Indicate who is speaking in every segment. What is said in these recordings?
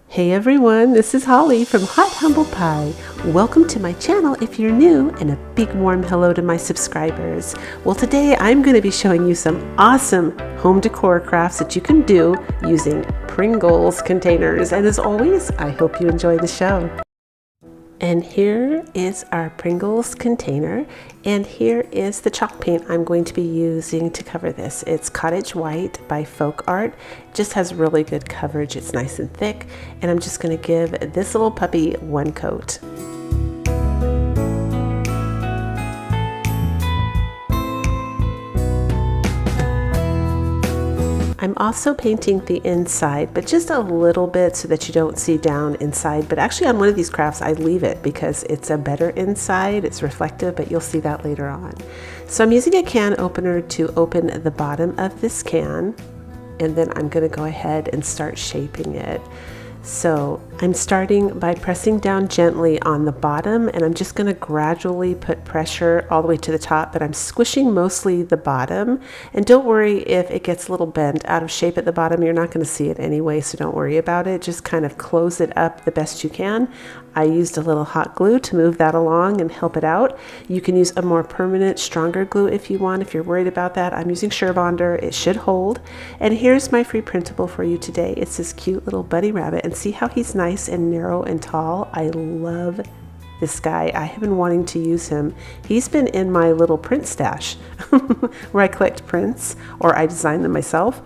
Speaker 1: Hey everyone, this is Holly from Hot Humble Pie. Welcome to my channel if you're new, and a big warm hello to my subscribers. Well, today I'm going to be showing you some awesome home decor crafts that you can do using Pringles containers. And as always, I hope you enjoy the show. And here is our Pringles container, and here is the chalk paint I'm going to be using to cover this. It's Cottage White by Faux Art. It just has really good coverage. It's nice and thick, and I'm just going to give this little puppy one coat. I'm also painting the inside, but just a little bit so that you don't see down inside. But actually on one of these crafts, I leave it because it's a better inside. It's reflective, but you'll see that later on. So I'm using a can opener to open the bottom of this can, and then I'm going to go ahead and start shaping it. So I'm starting by pressing down gently on the bottom, and I'm just going to gradually put pressure all the way to the top, but I'm squishing mostly the bottom. And don't worry if it gets a little bent out of shape at the bottom. You're not going to see it anyway, so don't worry about it. Just kind of close it up the best you can. I used a little hot glue to move that along and help it out. You can use a more permanent, stronger glue if you want, if you're worried about that. I'm using Surebonder. It should hold. And here's my free printable for you today. It's this cute little bunny rabbit, and see how he's nice and narrow and tall. I love this guy. I have been wanting to use him. He's been in my little print stash where I collect prints, or I design them myself,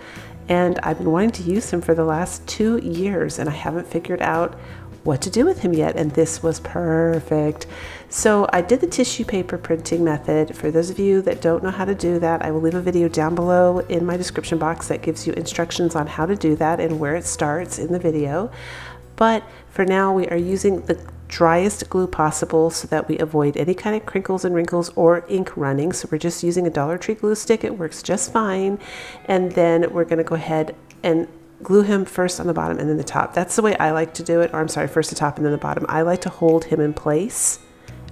Speaker 1: and I've been wanting to use him for the last 2 years, and I haven't figured out what to do with him yet, and this was perfect. So I did the tissue paper printing method. For those of you that don't know how to do that, I will leave a video down below in my description box that gives you instructions on how to do that and where it starts in the video. But for now, we are using the driest glue possible so that we avoid any kind of crinkles and wrinkles or ink running. So we're just using a Dollar Tree glue stick. It works just fine. And then we're going to go ahead and glue him first on the bottom and then the top. That's the way I like to do it. Or I'm sorry, first the top and then the bottom. I like to hold him in place,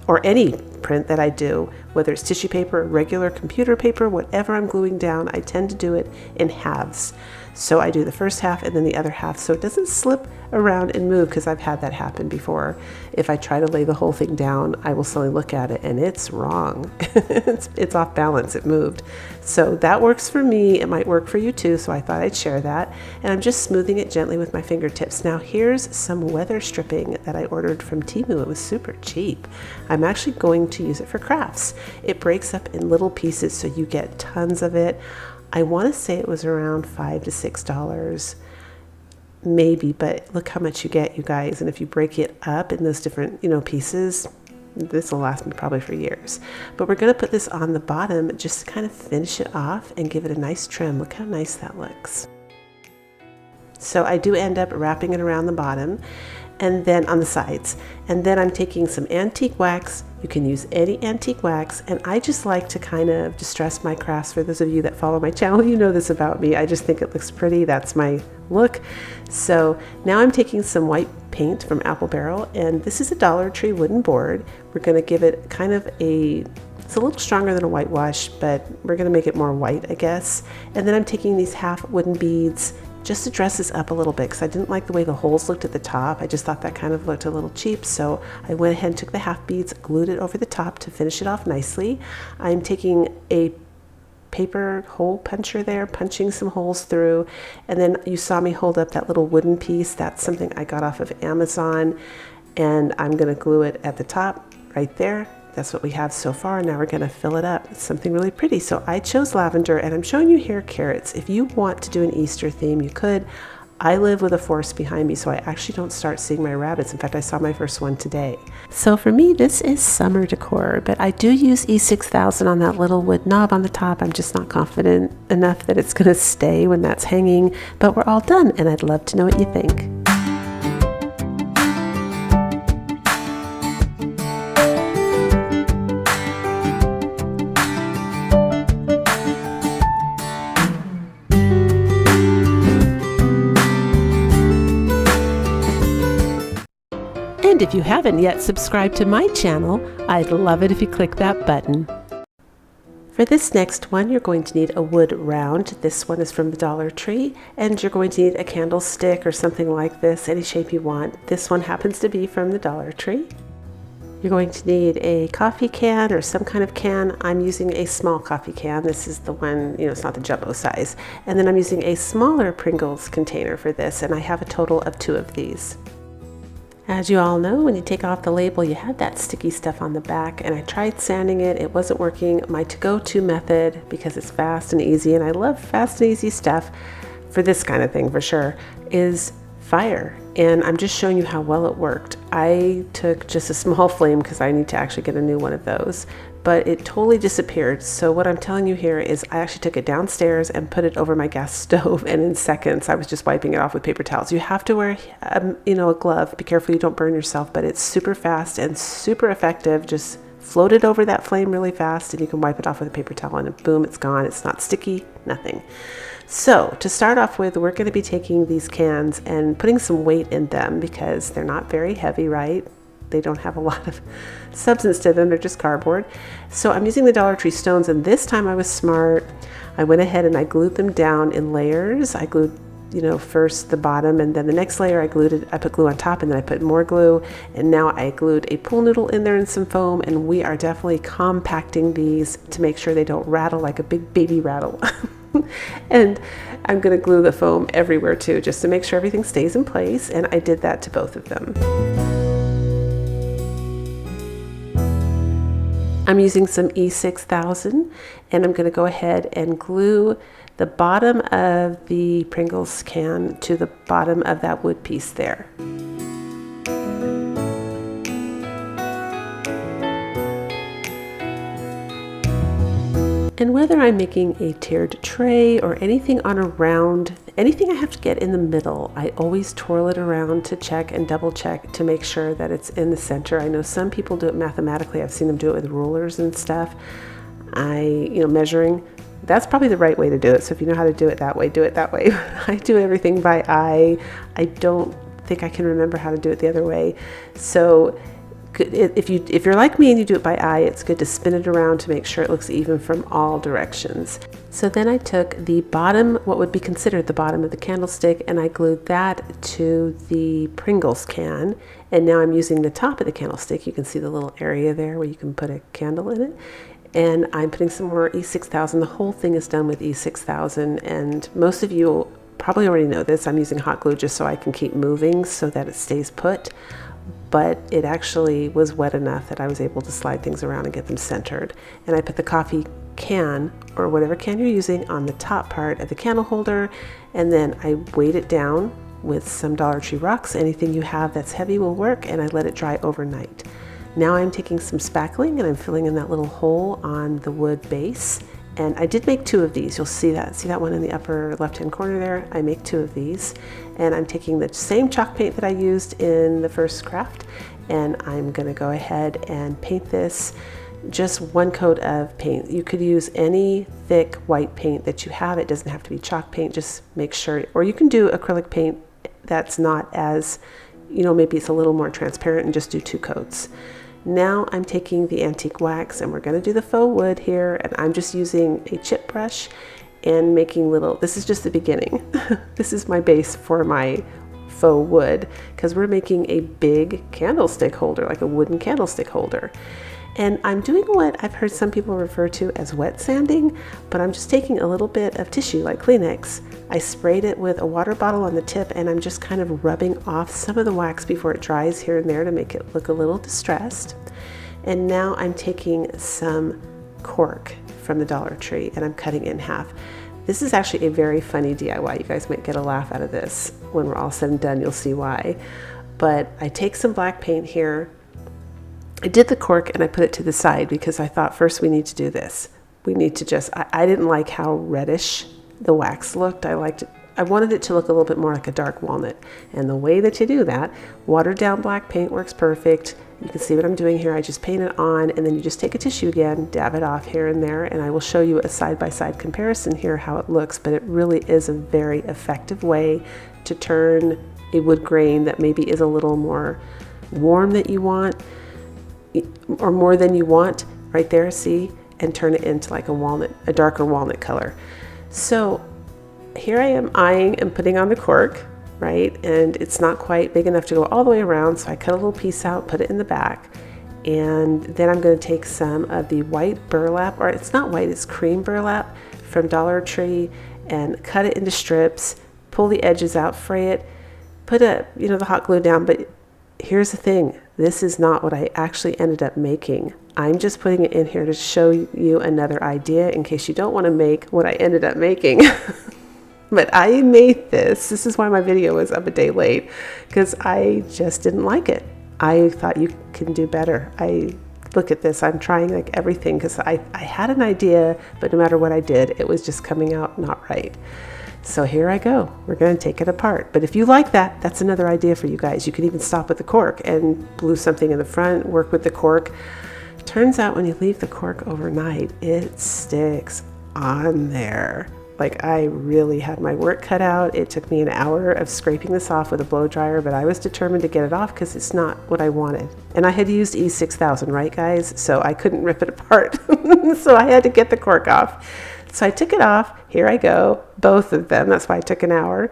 Speaker 1: or any print that I do, whether it's tissue paper, regular computer paper, whatever I'm gluing down, I tend to do it in halves. So I do the first half and then the other half so it doesn't slip around and move, because I've had that happen before. If I try to lay the whole thing down, I will suddenly look at it and it's wrong. it's off balance, it moved. So that works for me. It might work for you too, so I thought I'd share that. And I'm just smoothing it gently with my fingertips. Now here's some weather stripping that I ordered from Temu. It was super cheap. I'm actually going to use it for crafts. It breaks up in little pieces so you get tons of it. I want to say it was around $5 to $6 maybe, but look how much you get, you guys. And if you break it up in those different, pieces, this will last me probably for years. But we're going to put this on the bottom just to kind of finish it off and give it a nice trim. Look how nice that looks. So I do end up wrapping it around the bottom and then on the sides. And then I'm taking some antique wax. You can use any antique wax, and I just like to kind of distress my crafts. For those of you that follow my channel, you know this about me. I just think it looks pretty. That's my look. So now I'm taking some white paint from Apple Barrel, and this is a Dollar Tree wooden board. We're going to give it kind of it's a little stronger than a whitewash, but we're going to make it more white, I guess. And then I'm taking these half wooden beads just to dress this up a little bit, because I didn't like the way the holes looked at the top. I just thought that kind of looked a little cheap, so I went ahead and took the half beads, glued it over the top to finish it off nicely. I'm taking a paper hole puncher there, punching some holes through, and then you saw me hold up that little wooden piece. That's something I got off of Amazon, and I'm going to glue it at the top right there. That's what we have so far. Now we're going to fill it up. It's something really pretty. So I chose lavender, and I'm showing you here carrots. If you want to do an Easter theme, you could. I live with a forest behind me, so I actually don't start seeing my rabbits. In fact, I saw my first one today. So for me, this is summer decor, but I do use E6000 on that little wood knob on the top. I'm just not confident enough that it's going to stay when that's hanging, but we're all done, and I'd love to know what you think. And if you haven't yet subscribed to my channel, I'd love it if you click that button. For this next one, you're going to need a wood round. This one is from the Dollar Tree, and you're going to need a candlestick or something like this, any shape you want. This one happens to be from the Dollar Tree. You're going to need a coffee can or some kind of can. I'm using a small coffee can. This is the one, it's not the jumbo size. And then I'm using a smaller Pringles container for this, and I have a total of 2 of these. As you all know, when you take off the label, you have that sticky stuff on the back, and I tried sanding it. It wasn't working. My to-go-to method, because it's fast and easy, and I love fast and easy stuff for this kind of thing for sure, is fire. And I'm just showing you how well it worked. I took just a small flame because I need to actually get a new one of those, but it totally disappeared. So what I'm telling you here is I actually took it downstairs and put it over my gas stove, and in seconds I was just wiping it off with paper towels. You have to wear a glove. Be careful you don't burn yourself, but it's super fast and super effective. Just float it over that flame really fast and you can wipe it off with a paper towel, and boom, it's gone. It's not sticky, nothing. So to start off with, we're going to be taking these cans and putting some weight in them because they're not very heavy, right? They don't have a lot of substance to them. They're just cardboard. So I'm using the Dollar Tree stones, and this time I was smart. I went ahead and I glued them down in layers. I glued, first the bottom, and then the next layer I put glue on top, and then I put more glue, and now I glued a pool noodle in there and some foam, and we are definitely compacting these to make sure they don't rattle like a big baby rattle. And I'm going to glue the foam everywhere too, just to make sure everything stays in place, and I did that to both of them. I'm using some E6000, and I'm going to go ahead and glue the bottom of the Pringles can to the bottom of that wood piece there. And whether I'm making a tiered tray or anything on a round, anything I have to get in the middle, I always twirl it around to check and double check to make sure that it's in the center. I know some people do it mathematically. I've seen them do it with rulers and stuff. Measuring, that's probably the right way to do it. So if you know how to do it that way, do it that way. I do everything by eye. I don't think I can remember how to do it the other way. So if you're like me and you do it by eye, it's good to spin it around to make sure it looks even from all directions. So then I took the bottom, what would be considered the bottom of the candlestick, and I glued that to the Pringles can. And now I'm using the top of the candlestick. You can see the little area there where you can put a candle in it. And I'm putting some more E6000. The whole thing is done with E6000, and most of you probably already know this. I'm using hot glue just so I can keep moving so that it stays put. But it actually was wet enough that I was able to slide things around and get them centered. And I put the coffee can, or whatever can you're using, on the top part of the candle holder, and then I weight it down with some Dollar Tree rocks. Anything you have that's heavy will work, and I let it dry overnight. Now I'm taking some spackling and I'm filling in that little hole on the wood base. And I did make 2 of these. You'll see that one in the upper left-hand corner there. I make 2 of these, and I'm taking the same chalk paint that I used in the first craft, and I'm going to go ahead and paint this. Just 1 coat of paint. You could use any thick white paint that you have. It doesn't have to be chalk paint. Just make sure, or you can do acrylic paint that's not as, maybe it's a little more transparent, and just do 2 coats. Now I'm taking the antique wax, and we're going to do the faux wood here, and I'm just using a chip brush and making this is just the beginning. This is my base for my faux wood, because we're making a big candlestick holder, like a wooden candlestick holder. And I'm doing what I've heard some people refer to as wet sanding, but I'm just taking a little bit of tissue like Kleenex. I sprayed it with a water bottle on the tip, and I'm just kind of rubbing off some of the wax before it dries here and there to make it look a little distressed. And now I'm taking some cork from the Dollar Tree, and I'm cutting it in half. This is actually a very funny DIY. You guys might get a laugh out of this. When we're all said and done, you'll see why. But I take some black paint here. I did the cork and I put it to the side because I thought first we need to do this. We need to I didn't like how reddish the wax looked. I wanted it to look a little bit more like a dark walnut. And the way that you do that, watered down black paint works perfect. You can see what I'm doing here. I just paint it on, and then you just take a tissue again, dab it off here and there, and I will show you a side-by-side comparison here how it looks, but it really is a very effective way to turn a wood grain that maybe is a little more warm that you want, or more than you want. Right there, see? and turn it into like a darker walnut color. So here I am eyeing and putting on the cork, right? And it's not quite big enough to go all the way around, so I cut a little piece out, put it in the back. And then I'm going to take some of the white burlap, or it's not white, it's cream burlap from Dollar Tree, and cut it into strips, pull the edges out, fray it, put the hot glue down. But here's the thing, this is not what I actually ended up making. I'm just putting it in here to show you another idea in case you don't want to make what I ended up making. But I made this. This is why my video was up a day late, because I just didn't like it. I thought you can do better. Look at this, I'm trying like everything because I had an idea, but no matter what I did, it was just coming out not right. So here I go. We're going to take it apart. But if you like that, that's another idea for you guys. You can even stop at the cork and glue something in the front, work with the cork. Turns out when you leave the cork overnight, it sticks on there. Like, I really had my work cut out. It took me an hour of scraping this off with a blow dryer, but I was determined to get it off because it's not what I wanted. And I had used E6000, right guys? So I couldn't rip it apart. So I had to get the cork off. So I took it off. Here I go. Both of them. That's why it took an hour.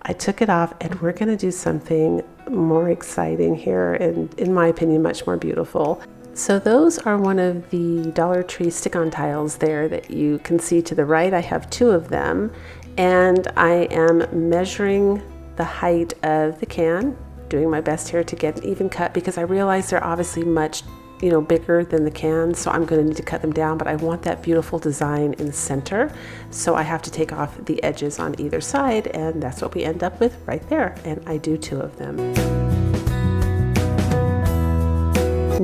Speaker 1: I took it off, and we're going to do something more exciting here, and in my opinion, much more beautiful. So those are one of the Dollar Tree stick-on tiles there that you can see to the right. I have 2 of them, and I am measuring the height of the can, doing my best here to get an even cut because I realize they're obviously much bigger than the can, so I'm going to need to cut them down, but I want that beautiful design in the center, so I have to take off the edges on either side, and that's what we end up with right there, and I do 2 of them.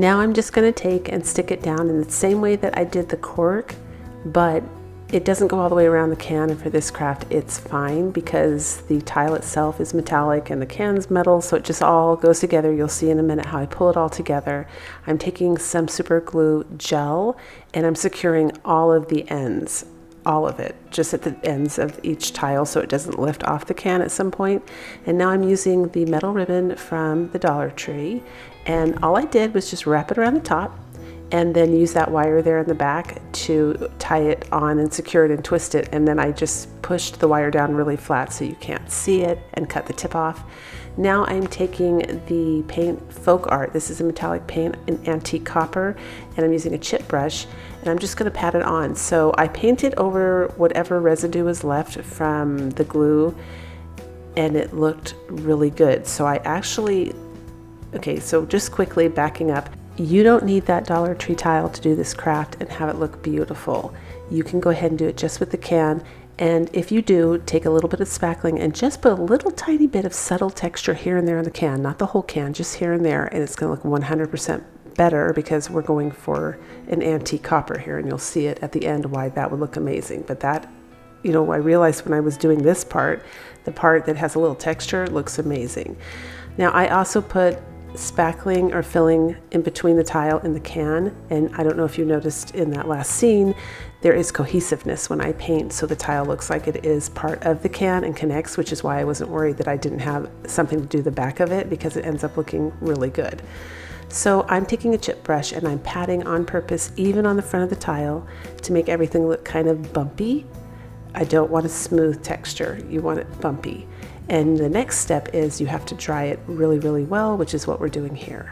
Speaker 1: Now I'm just going to take and stick it down in the same way that I did the cork, but it doesn't go all the way around the can, and for this craft it's fine because the tile itself is metallic and the can's metal, so it just all goes together. You'll see in a minute how I pull it all together. I'm taking some super glue gel and I'm securing all of the ends, all of it, just at the ends of each tile so it doesn't lift off the can at some point. And now I'm using the metal ribbon from the Dollar Tree, and all I did was just wrap it around the top and then use that wire there in the back to tie it on and secure it and twist it. And then I just pushed the wire down really flat so you can't see it and cut the tip off. Now I'm taking the paint Folk Art. This is a metallic paint in antique copper, and I'm using a chip brush, and I'm just going to pat it on. So I painted over whatever residue was left from the glue, and it looked really good. So I actually, okay, so just quickly backing up, you don't need that Dollar Tree tile to do this craft and have it look beautiful. You can go ahead and do it just with the can. And if you do, take a little bit of spackling and just put a little tiny bit of subtle texture here and there in the can, not the whole can, just here and there, and it's going to look 100% better because we're going for an antique copper here, and you'll see it at the end why that would look amazing. But that, I realized when I was doing this part, the part that has a little texture looks amazing. Now I also put spackling or filling in between the tile and the can, and I don't know if you noticed in that last scene, there is cohesiveness when I paint, so the tile looks like it is part of the can and connects, which is why I wasn't worried that I didn't have something to do the back of it, because it ends up looking really good. So I'm taking a chip brush and I'm patting on purpose, even on the front of the tile, to make everything look kind of bumpy. I don't want a smooth texture, you want it bumpy. And the next step is you have to dry it really, really well, which is what we're doing here.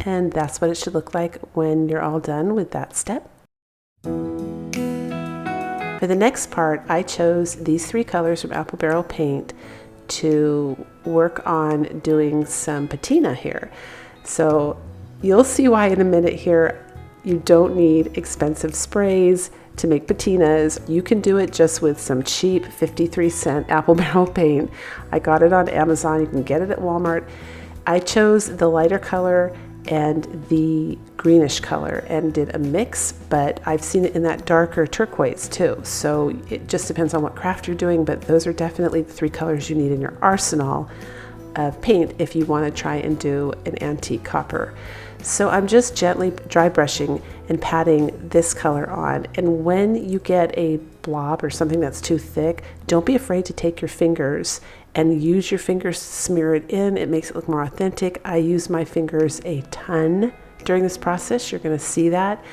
Speaker 1: And that's what it should look like when you're all done with that step. For the next part, I chose these 3 colors from Apple Barrel Paint to work on doing some patina here. So you'll see why in a minute here. You don't need expensive sprays to make patinas. You can do it just with some cheap 53-cent Apple Barrel paint. I got it on Amazon. You can get it at Walmart. I chose the lighter color and the greenish color and did a mix, but I've seen it in that darker turquoise too. So it just depends on what craft you're doing, but those are definitely the 3 colors you need in your arsenal of paint if you want to try and do an antique copper. So I'm just gently dry brushing and patting this color on. And when you get a blob or something that's too thick, don't be afraid to take your fingers and use your fingers to smear it in. It makes it look more authentic. I use my fingers a ton during this process. You're going to see that.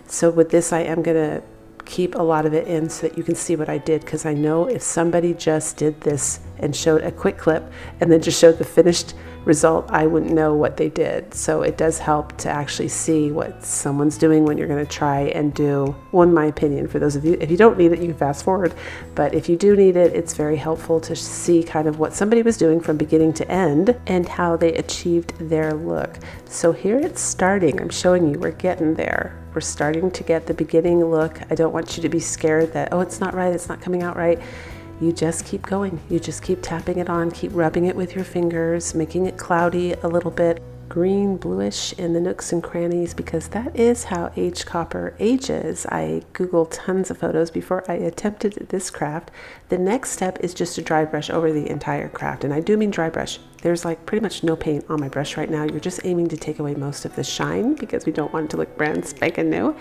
Speaker 1: So with this, I am going to keep a lot of it in so that you can see what I did, because I know if somebody just did this and showed a quick clip and then just showed the finished result, I wouldn't know what they did. So it does help to actually see what someone's doing when you're going to try and do, well, in my opinion, for those of you, if you don't need it, you can fast forward, but if you do need it, it's very helpful to see kind of what somebody was doing from beginning to end and how they achieved their look. So here it's starting. I'm showing you, we're getting there. We're starting to get the beginning look. I don't want you to be scared that, oh, it's not right, it's not coming out right. You just keep going. You just keep tapping it on, keep rubbing it with your fingers, making it cloudy a little bit, green, bluish in the nooks and crannies, because that is how aged copper ages. I Googled tons of photos before I attempted this craft. The next step is just to dry brush over the entire craft, and I do mean dry brush. There's like pretty much no paint on my brush right now. You're just aiming to take away most of the shine because we don't want it to look brand spanking new.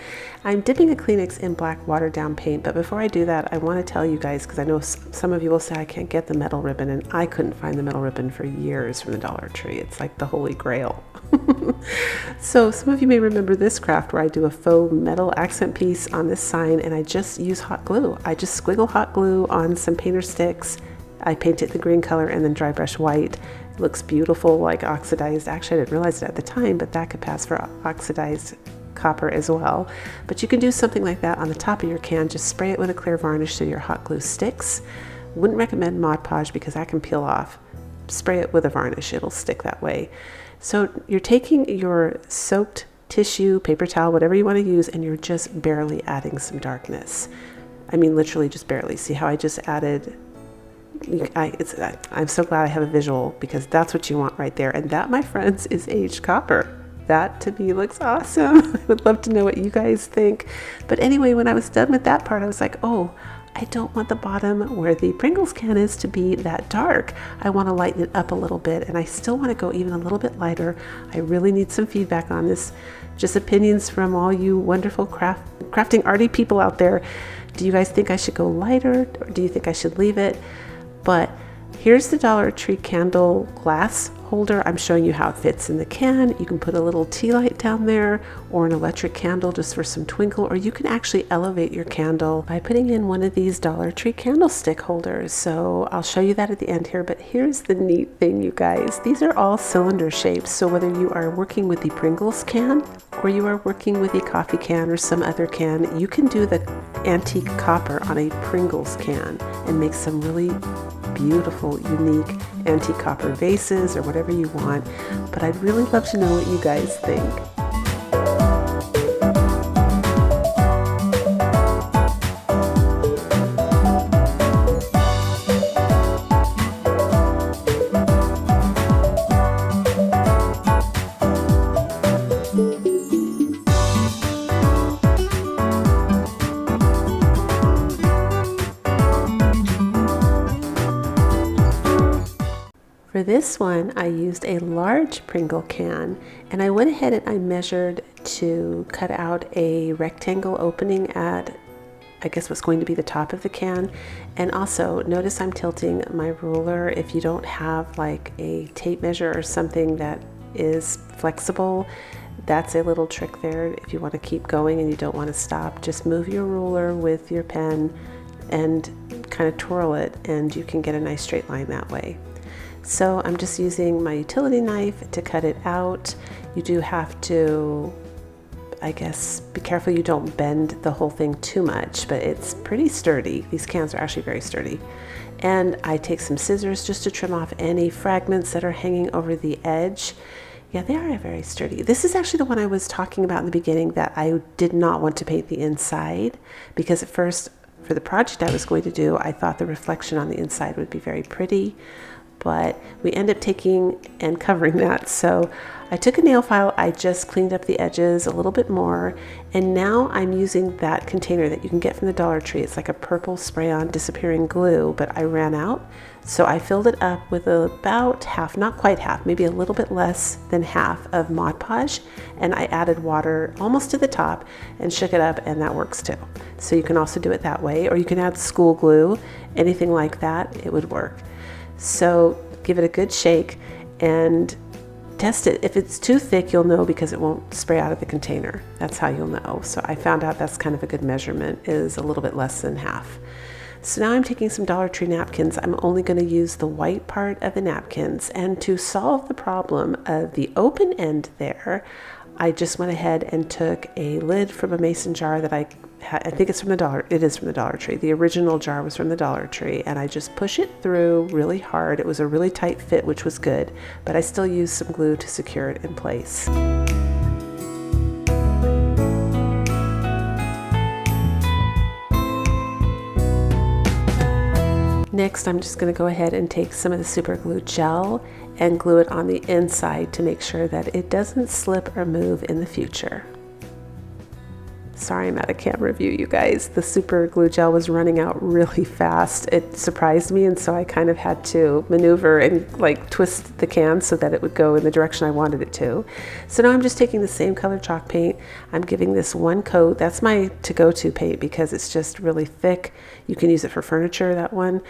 Speaker 1: I'm dipping a Kleenex in black watered down paint, but before I do that, I want to tell you guys, because I know some of you will say I can't get the metal ribbon, and I couldn't find the metal ribbon for years from the Dollar Tree. It's like the holy grail. So some of you may remember this craft where I do a faux metal accent piece on this sign, and I just use hot glue. I just squiggle hot glue on some painter sticks. I paint it the green color and then dry brush white. It looks beautiful, like oxidized. Actually, I didn't realize it at the time, but that could pass for oxidized copper as well. But you can do something like that on the top of your can. Just spray it with a clear varnish so your hot glue sticks. Wouldn't recommend Mod Podge because that can peel off. Spray it with a varnish, it'll stick that way. So you're taking your soaked tissue, paper towel, whatever you want to use, and you're just barely adding some darkness. I mean, literally just barely. See how I just added, I'm so glad I have a visual, because that's what you want right there. And that, my friends, is aged copper. That to me looks awesome. I would love to know what you guys think. But anyway, when I was done with that part, I was like, oh, I don't want the bottom where the Pringles can is to be that dark. I want to lighten it up a little bit, and I still want to go even a little bit lighter. I really need some feedback on this. Just opinions from all you wonderful crafting arty people out there. Do you guys think I should go lighter, or do you think I should leave it? But here's the Dollar Tree candle glass holder. I'm showing you how it fits in the can. You can put a little tea light down there, or an electric candle just for some twinkle, or you can actually elevate your candle by putting in one of these Dollar Tree candlestick holders. So I'll show you that at the end here, but here's the neat thing, you guys. These are all cylinder shapes, so whether you are working with the Pringles can or you are working with a coffee can or some other can, you can do the antique copper on a Pringles can and make some really beautiful, unique antique copper vases or whatever you want. But I'd really love to know what you guys think. For this one, I used a large Pringle can, and I went ahead and I measured to cut out a rectangle opening at, I guess, what's going to be the top of the can. And also notice I'm tilting my ruler. If you don't have like a tape measure or something that is flexible, that's a little trick there. If you want to keep going and you don't want to stop, just move your ruler with your pen and kind of twirl it, and you can get a nice straight line that way. So I'm just using my utility knife to cut it out. You do have to, I guess, be careful you don't bend the whole thing too much, but it's pretty sturdy. These cans are actually very sturdy. And I take some scissors just to trim off any fragments that are hanging over the edge. Yeah, they are very sturdy. This is actually the one I was talking about in the beginning that I did not want to paint the inside, because at first, for the project I was going to do, I thought the reflection on the inside would be very pretty. but we end up taking and covering that. So I took a nail file, I just cleaned up the edges a little bit more, and now I'm using that container that you can get from the Dollar Tree. It's like a purple spray-on disappearing glue, but I ran out. So I filled it up with about half, not quite half, maybe a little bit less than half of Mod Podge, and I added water almost to the top and shook it up, and that works too. So you can also do it that way, or you can add school glue, anything like that, it would work. So give it a good shake and test it. If it's too thick, you'll know because it won't spray out of the container. That's how you'll know. So I found out that's kind of a good measurement, is a little bit less than half. So now I'm taking some Dollar Tree napkins. I'm only going to use the white part of the napkins, and to solve the problem of the open end there, I just went ahead and took a lid from a mason jar that I think it's from it is from the Dollar Tree. The original jar was from the Dollar Tree, and I just push it through really hard. It was a really tight fit, which was good, but I still used some glue to secure it in place. Next, I'm just going to go ahead and take some of the super glue gel and glue it on the inside to make sure that it doesn't slip or move in the future. Sorry, I'm out of camera view, you guys. The super glue gel was running out really fast. It surprised me, and so I kind of had to maneuver and like twist the can so that it would go in the direction I wanted it to. So now I'm just taking the same color chalk paint. I'm giving this one coat. That's my to-go-to paint because it's just really thick. You can use it for furniture, that one,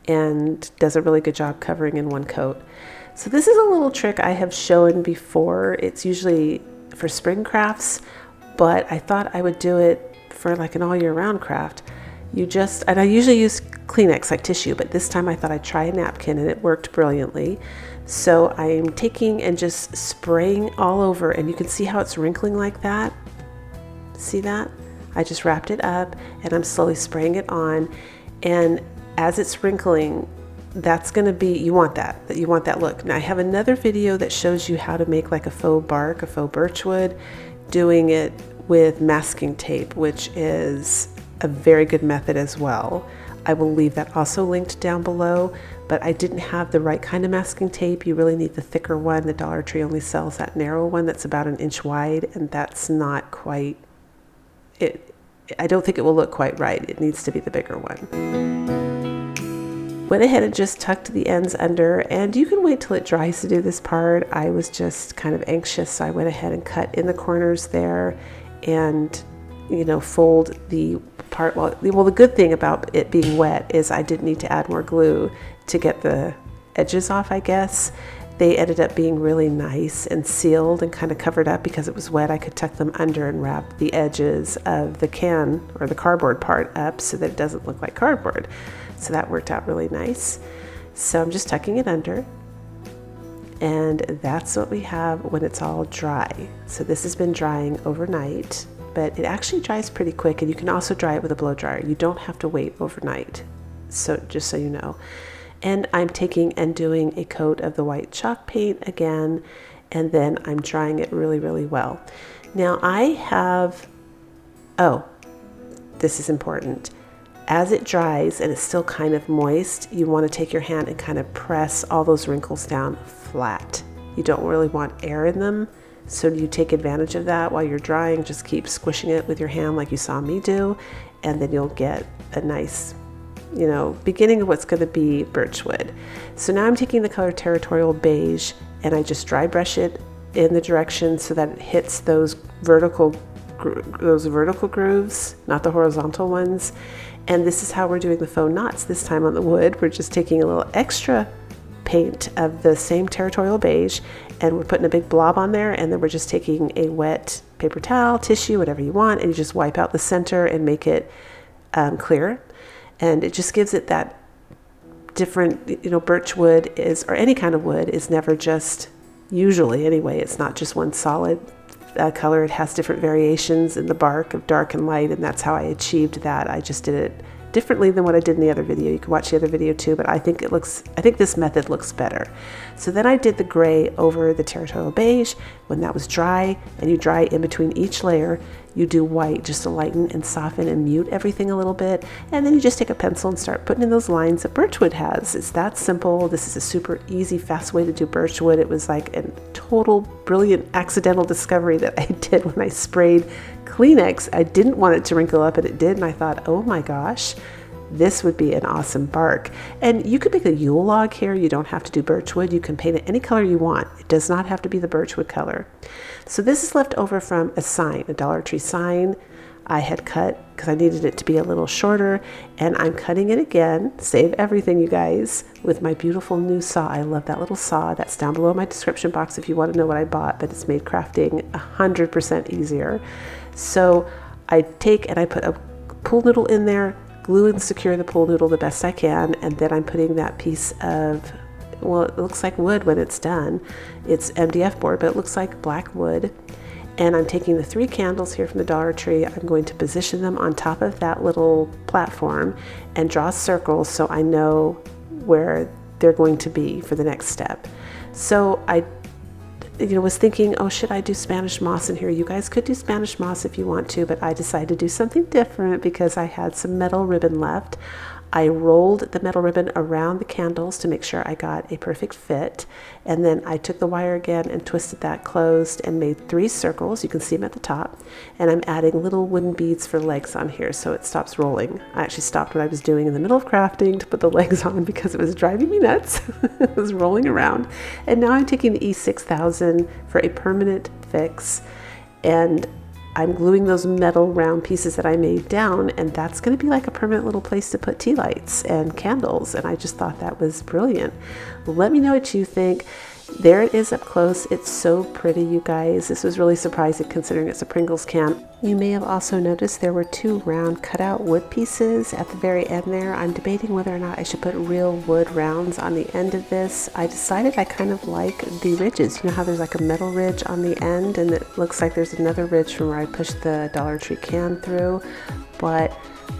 Speaker 1: and does a really good job covering in one coat. So this is a little trick I have shown before. It's usually for spring crafts, but I thought I would do it for like an all year round craft. And I usually use Kleenex, like tissue, but this time I thought I'd try a napkin, and it worked brilliantly. So I'm taking and just spraying all over, and you can see how it's wrinkling like that. See that? I just wrapped it up, and I'm slowly spraying it on, and as it's wrinkling, that's going to be, you want that look. Now I have another video that shows you how to make like a faux bark, a faux birch wood, doing it with masking tape, which is a very good method as well. I will leave that also linked down below, but I didn't have the right kind of masking tape. You really need the thicker one. The Dollar Tree only sells that narrow one that's about 1 inch wide, and that's not quite it. I don't think it will look quite right. It needs to be the bigger one. Went ahead and just tucked the ends under, and you can wait till it dries to do this part. I was just kind of anxious, so I went ahead and cut in the corners there and, you know, fold the part. Well, the good thing about it being wet is I didn't need to add more glue to get the edges off, I guess. They ended up being really nice and sealed and kind of covered up because it was wet. I could tuck them under and wrap the edges of the can or the cardboard part up so that it doesn't look like cardboard. So that worked out really nice. So I'm just tucking it under, and that's what we have when it's all dry. So this has been drying overnight, but it actually dries pretty quick, and you can also dry it with a blow dryer. You don't have to wait overnight. So just so you know. And I'm taking and doing a coat of the white chalk paint again, and then I'm drying it really, really well. Now this is important. As it dries and it's still kind of moist, you want to take your hand and kind of press all those wrinkles down flat. You don't really want air in them, so you take advantage of that while you're drying. Just keep squishing it with your hand like you saw me do, and then you'll get a nice, beginning of what's going to be birch wood. So now I'm taking the color Territorial Beige, and I just dry brush it in the direction so that it hits those vertical grooves, not the horizontal ones. And this is how we're doing the faux knots this time on the wood. We're just taking a little extra paint of the same Territorial Beige, and we're putting a big blob on there, and then we're just taking a wet paper towel, tissue, whatever you want, and you just wipe out the center and make it clear. And it just gives it that different, birch wood or any kind of wood is never just, usually anyway, it's not just one solid
Speaker 2: color. It has different variations in the bark of dark and light, and that's how I achieved that. I just did
Speaker 1: differently than what I did in the other video. You can watch the other video too, but I think this method looks better. So then I did the gray over the territorial beige. When that was dry, and you dry in between each layer, you do white just to lighten and soften and mute everything a little bit. And then you just take a pencil and start putting in those lines that birchwood has. It's that simple. This is a super easy, fast way to do birchwood. It was like a total brilliant accidental discovery that I did when I sprayed Kleenex. I didn't want it to wrinkle up, and it did. And I thought, oh my gosh, this would be an awesome bark. And you could make a Yule log here. You don't have to do birchwood. You can paint it any color you want. It does not have to be the birchwood color. So this is left over from a sign, a Dollar Tree sign I had cut because I needed it to be a little shorter, and I'm cutting it again, save everything you guys, with my beautiful new saw. I love that little saw. That's down below in my description box if you want to know what I bought, but it's made crafting 100% easier. So I take and I put a pool noodle in there, glue and secure the pool noodle the best I can, and then I'm putting that piece of, well, it looks like wood when it's done. It's MDF board, but it looks like black wood. And I'm taking the 3 candles here from the Dollar Tree. I'm going to position them on top of that little platform and draw circles so I know where they're going to be for the next step. So I was thinking, oh, should I do Spanish moss in here? You guys could do Spanish moss if you want to, but I decided to do something different because I had some metal ribbon left. I rolled the metal ribbon around the candles to make sure I got a perfect fit. And then I took the wire again and twisted that closed and made 3 circles. You can see them at the top. And I'm adding little wooden beads for legs on here so it stops rolling. I actually stopped what I was doing in the middle of crafting to put the legs on because it was driving me nuts. It was rolling around. And now I'm taking the E6000 for a permanent fix. And I'm gluing those metal round pieces that I made down, and that's going to be like a permanent little place to put tea lights and candles, and I just thought that was brilliant. Let me know what you think. There it is up close. It's so pretty, you guys. This was really surprising considering it's a Pringles can. You may have also noticed there were 2 round cutout wood pieces at the very end there. I'm debating whether or not I should put real wood rounds on the end of this. I decided I kind of like the ridges. You know how there's like a metal ridge on the end, and it looks like there's another ridge from where I pushed the Dollar Tree can through, but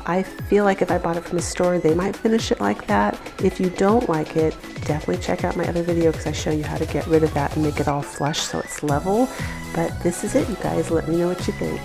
Speaker 1: I feel like if I bought it from a store, they might finish it like that. If you don't like it, definitely check out my other video because I show you how to get rid of that and make it all flush so it's level. But this is it, you guys. Let me know what you think.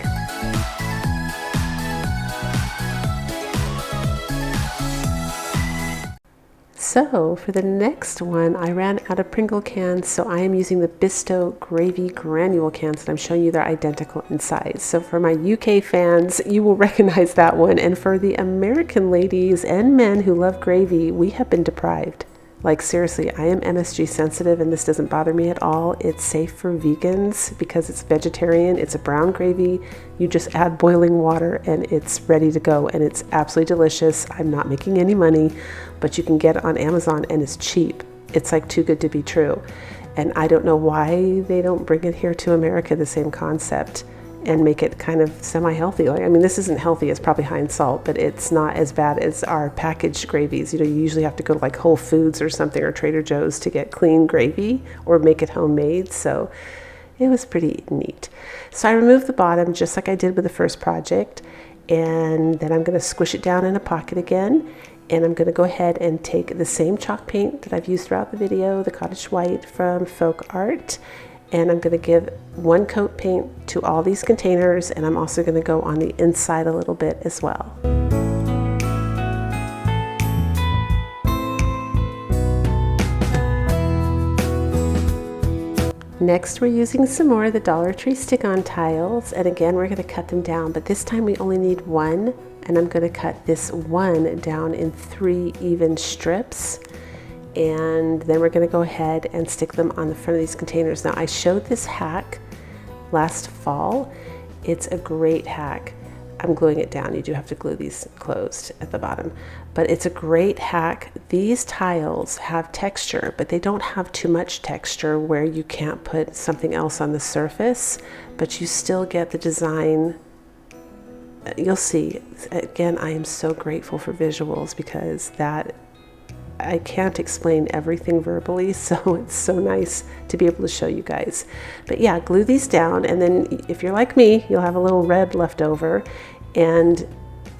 Speaker 1: So for the next one, I ran out of Pringle cans, so I am using the Bisto Gravy Granule cans, and I'm showing you they're identical in size. So for my UK fans, you will recognize that one, and for the American ladies and men who love gravy, we have been deprived. Like seriously, I am MSG sensitive and this doesn't bother me at all. It's safe for vegans because it's vegetarian. It's a brown gravy. You just add boiling water and it's ready to go, and it's absolutely delicious. I'm not making any money, but you can get it on Amazon and it's cheap. It's like too good to be true. And I don't know why they don't bring it here to America, the same concept, and make it kind of semi-healthy. Like, I mean, this isn't healthy, it's probably high in salt, but it's not as bad as our packaged gravies. You know, you usually have to go to like Whole Foods or something, or Trader Joe's to get clean gravy or make it homemade. So it was pretty neat. So I removed the bottom just like I did with the first project, and then I'm going to squish it down in a pocket again. And I'm going to go ahead and take the same chalk paint that I've used throughout the video, the Cottage White from Faux Art, and I'm going to give 1 coat paint to all these containers, and I'm also going to go on the inside a little bit as well. Next, we're using some more of the Dollar Tree stick-on tiles, and again we're going to cut them down, but this time we only need 1, and I'm going to cut this 1 down in 3 even strips. And then we're going to go ahead and stick them on the front of these containers. Now, I showed this hack last fall. It's a great hack. I'm gluing it down. You do have to glue these closed at the bottom, but it's a great hack. These tiles have texture, but they don't have too much texture where you can't put something else on the surface, but you still get the design. You'll see. Again, I am so grateful for visuals because that I can't explain everything verbally, so it's so nice to be able to show you guys. But yeah, glue these down, and then if you're like me, you'll have a little red left over, and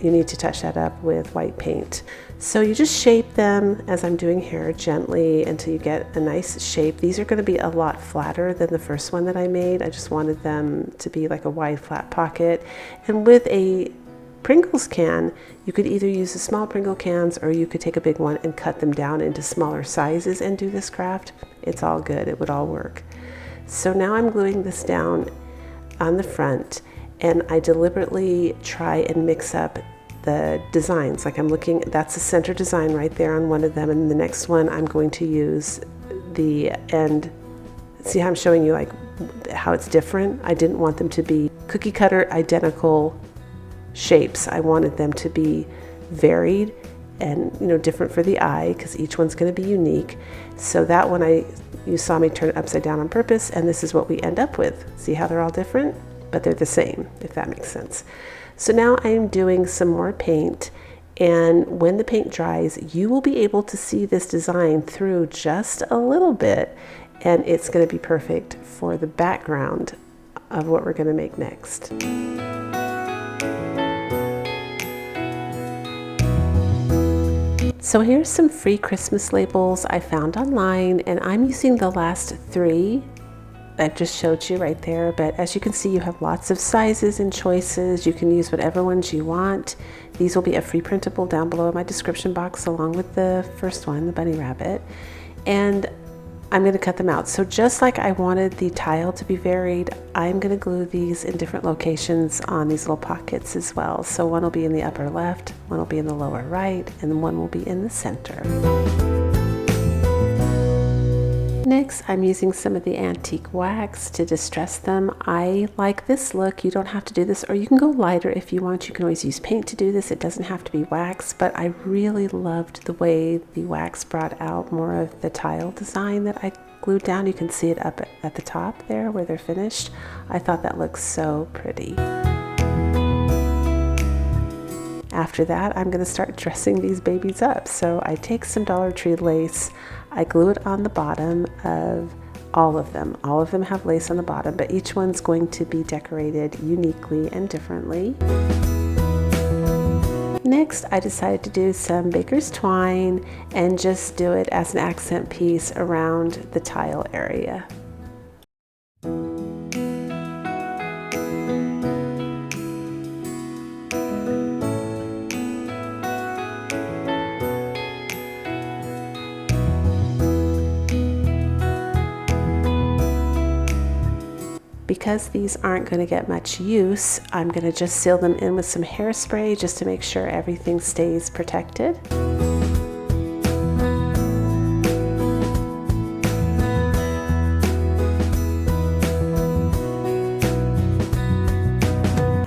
Speaker 1: you need to touch that up with white paint. So you just shape them, as I'm doing here, gently until you get a nice shape. These are going to be a lot flatter than the first one that I made. I just wanted them to be like a wide flat pocket. And with a Pringles can, you could either use the small Pringle cans or you could take a big one and cut them down into smaller sizes and do this craft. It's all good, it would all work. So now I'm gluing this down on the front, and I deliberately try and mix up the designs. Like I'm looking, that's the center design right there on one of them, and the next one I'm going to use the end. See how I'm showing you like how it's different? I didn't want them to be cookie cutter identical shapes. I wanted them to be varied and, you know, different for the eye, because each one's going to be unique. So that one you saw me turn it upside down on purpose, and this is what we end up with. See how they're all different, but they're the same, if that makes sense. So now I'm doing some more paint, and when the paint dries, you will be able to see this design through just a little bit, and it's going to be perfect for the background of what we're going to make next. So here's some free Christmas labels I found online, and I'm using the last 3 I've just showed you right there, but as you can see, you have lots of sizes and choices. You can use whatever ones you want. These will be a free printable down below in my description box, along with the first one, the bunny rabbit. And I'm going to cut them out. So just like I wanted the tile to be varied, I'm going to glue these in different locations on these little pockets as well. So one will be in the upper left, one will be in the lower right, and one will be in the center. Next, I'm using some of the antique wax to distress them. I like this look. You don't have to do this, or you can go lighter if you want. You can always use paint to do this. It doesn't have to be wax, but I really loved the way the wax brought out more of the tile design that I glued down. You can see it up at the top there where they're finished. I thought that looked so pretty. After that, I'm going to start dressing these babies up. So I take some Dollar Tree lace, I glue it on the bottom of all of them. All of them have lace on the bottom, but each one's going to be decorated uniquely and differently. Next, I decided to do some baker's twine and just do it as an accent piece around the tile area. Because these aren't going to get much use, I'm going to just seal them in with some hairspray just to make sure everything stays protected.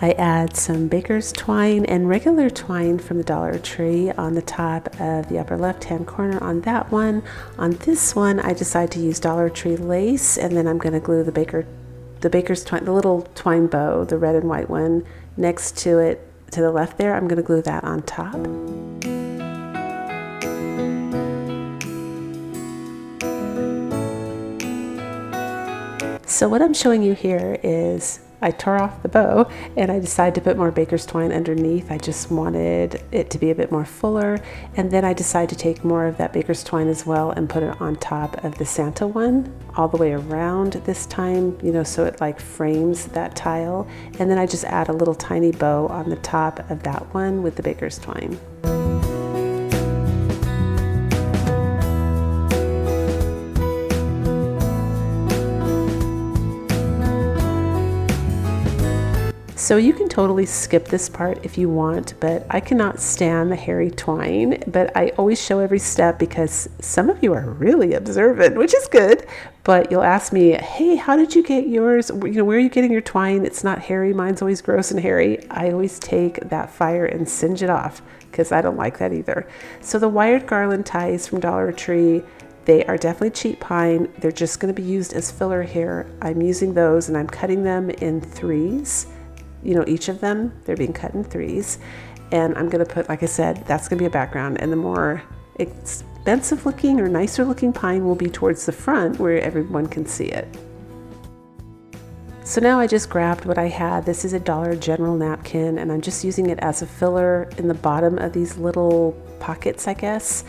Speaker 1: I add some baker's twine and regular twine from the Dollar Tree on the top of the upper left-hand corner on that one. On this one, I decide to use Dollar Tree lace, and then I'm going to glue the baker's twine, the little twine bow, the red and white one, next to it to the left there. I'm going to glue that on top. So what I'm showing you here is I tore off the bow and I decided to put more baker's twine underneath. I just wanted it to be a bit more fuller, and then I decided to take more of that baker's twine as well and put it on top of the Santa one all the way around this time, you know, so it like frames that tile, and then I just add a little tiny bow on the top of that one with the baker's twine. So you can totally skip this part if you want, but I cannot stand the hairy twine, but I always show every step because some of you are really observant, which is good, but you'll ask me, hey, how did you get yours? You know, where are you getting your twine? It's not hairy. Mine's always gross and hairy. I always take that fire and singe it off because I don't like that either. So the wired garland ties from Dollar Tree, they are definitely cheap pine. They're just going to be used as filler here. I'm using those and I'm cutting them in 3s. You know, each of them, they're being cut in 3s. And I'm going to put, like I said, that's going to be a background. And the more expensive looking or nicer looking pine will be towards the front where everyone can see it. So now I just grabbed what I had. This is a Dollar General napkin, and I'm just using it as a filler in the bottom of these little pockets, I guess.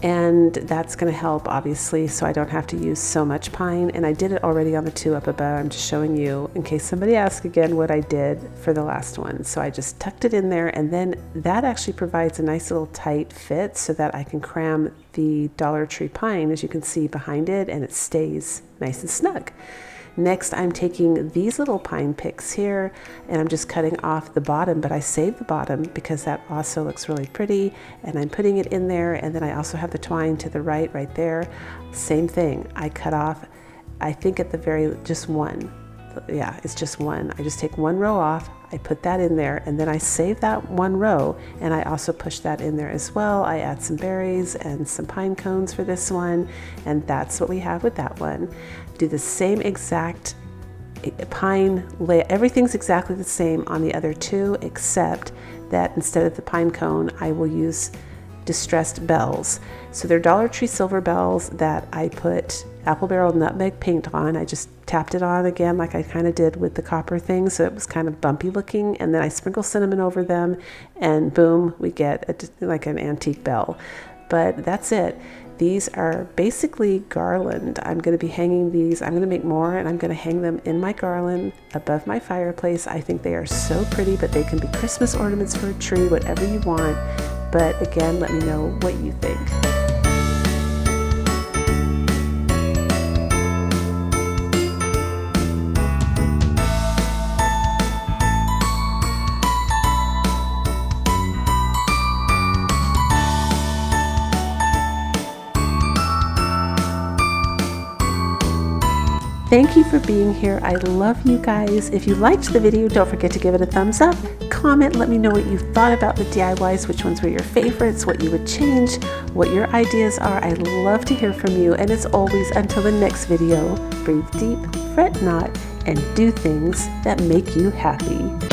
Speaker 1: And that's going to help, obviously, so I don't have to use so much pine. And I did it already on the 2 up above. I'm just showing you in case somebody asks again what I did for the last one. So I just tucked it in there, and then that actually provides a nice little tight fit so that I can cram the Dollar Tree pine, as you can see, behind it, and it stays nice and snug. Next, I'm taking these little pine picks here, and I'm just cutting off the bottom, but I saved the bottom because that also looks really pretty, and I'm putting it in there. And then I also have the twine to the right there. Same thing, I cut off, I think at the very, just one. Yeah, it's just one. I just take one row off, I put that in there, and then I save that one row, and I also push that in there as well. I add some berries and some pine cones for this one, and that's what we have with that one. Do the same exact pine layer. Everything's exactly the same on the other 2, except that instead of the pine cone, I will use distressed bells. So they're Dollar Tree silver bells that I put apple barrel nutmeg paint on. I just tapped it on again like I kind of did with the copper thing, so it was kind of bumpy looking, and then I sprinkle cinnamon over them, and boom, we get like an antique bell. But that's it. These are basically garland. I'm going to be hanging these. I'm going to make more, and I'm going to hang them in my garland above my fireplace. I think they are so pretty, but they can be Christmas ornaments for a tree, whatever you want. But again, let me know what you think. Thank you for being here. I love you guys. If you liked the video, don't forget to give it a thumbs up. Comment, let me know what you thought about the DIYs, which ones were your favorites, what you would change, what your ideas are. I love to hear from you. And as always, until the next video, breathe deep, fret not, and do things that make you happy.